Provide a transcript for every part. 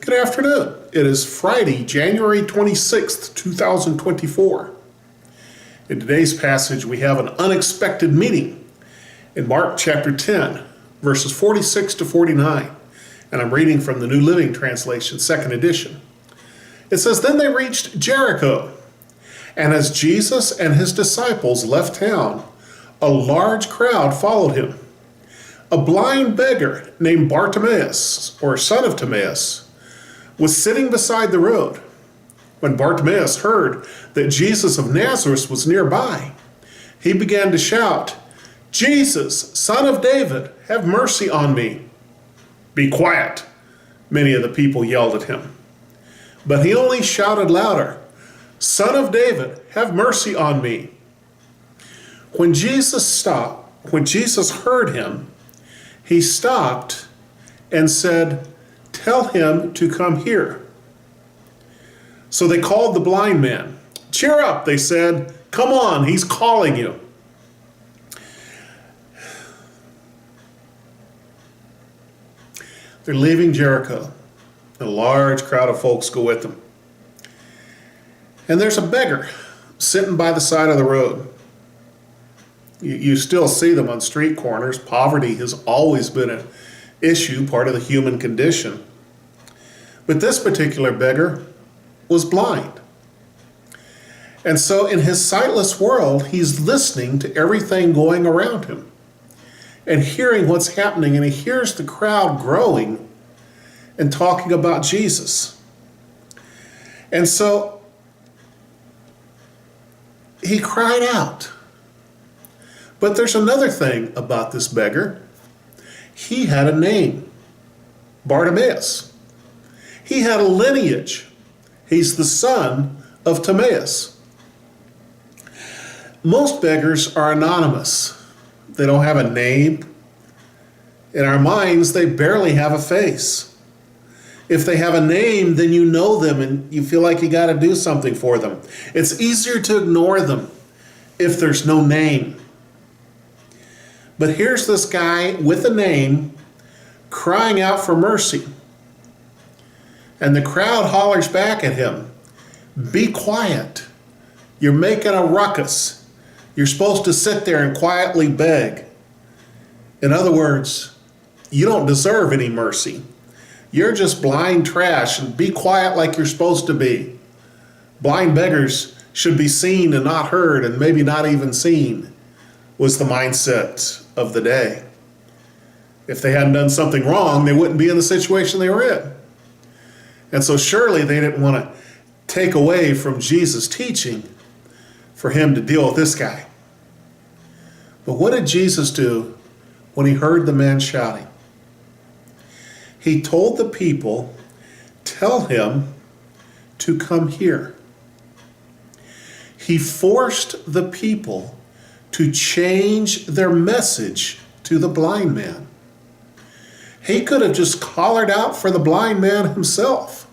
Good afternoon. It is Friday, January 26th, 2024. In today's passage, we have an unexpected meeting in Mark chapter 10, verses 46 to 49. And I'm reading from the New Living Translation, second edition. It says, "Then they reached Jericho, and as Jesus and his disciples left town, a large crowd followed him. A blind beggar named Bartimaeus, or son of Timaeus, was sitting beside the road. When Bartimaeus heard that Jesus of Nazareth was nearby, he began to shout, 'Jesus, Son of David, have mercy on me.' 'Be quiet,' many of the people yelled at him. But he only shouted louder, 'Son of David, have mercy on me.' When Jesus heard him, he stopped and said, 'Tell him to come here.' So they called the blind man. 'Cheer up,' they said. 'Come on, he's calling you.' They're leaving Jericho. A large crowd of folks go with them. And there's a beggar sitting by the side of the road. You still see them on street corners. Poverty has always been an issue, part of the human condition. But this particular beggar was blind. And so in his sightless world, he's listening to everything going around him and hearing what's happening. And he hears the crowd growing and talking about Jesus. And so he cried out. But there's another thing about this beggar. He had a name, Bartimaeus. He had a lineage. He's the son of Timaeus. Most beggars are anonymous. They don't have a name. In our minds, they barely have a face. If they have a name, then you know them and you feel like you got to do something for them. It's easier to ignore them if there's no name. But here's this guy with a name crying out for mercy. And the crowd hollers back at him, "Be quiet. You're making a ruckus. You're supposed to sit there and quietly beg." In other words, you don't deserve any mercy. You're just blind trash, and be quiet like you're supposed to be. Blind beggars should be seen and not heard, and maybe not even seen, was the mindset of the day. If they hadn't done something wrong, they wouldn't be in the situation they were in. And so surely they didn't want to take away from Jesus' teaching for him to deal with this guy. But what did Jesus do when he heard the man shouting? He told the people, "Tell him to come here." He forced the people to change their message to the blind man. He could have just hollered out for the blind man himself.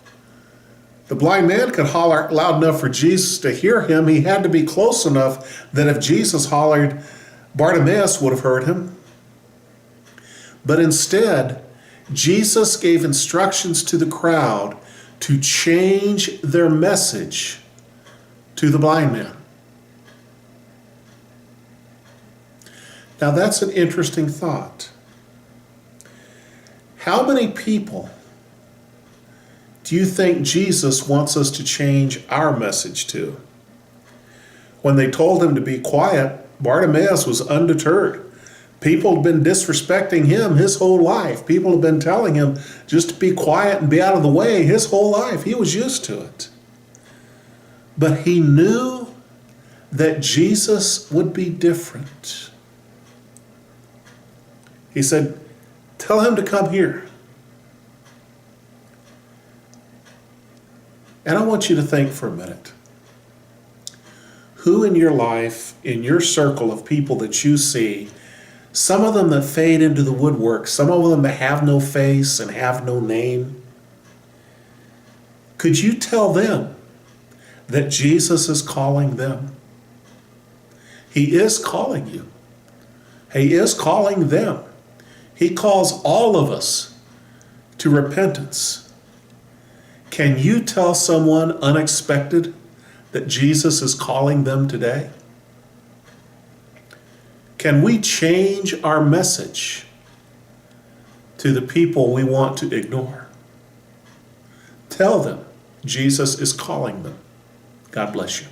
The blind man could holler loud enough for Jesus to hear him. He had to be close enough that if Jesus hollered, Bartimaeus would have heard him. But instead, Jesus gave instructions to the crowd to change their message to the blind man. Now that's an interesting thought. How many people do you think Jesus wants us to change our message to? When they told him to be quiet, Bartimaeus was undeterred. People have been disrespecting him his whole life. People have been telling him just to be quiet and be out of the way his whole life. He was used to it. But he knew that Jesus would be different. He said, "Tell him to come here." And I want you to think for a minute. Who in your life, in your circle of people that you see, some of them that fade into the woodwork, some of them that have no face and have no name, could you tell them that Jesus is calling them? He is calling you. He is calling them. He calls all of us to repentance. Can you tell someone unexpected that Jesus is calling them today? Can we change our message to the people we want to ignore? Tell them Jesus is calling them. God bless you.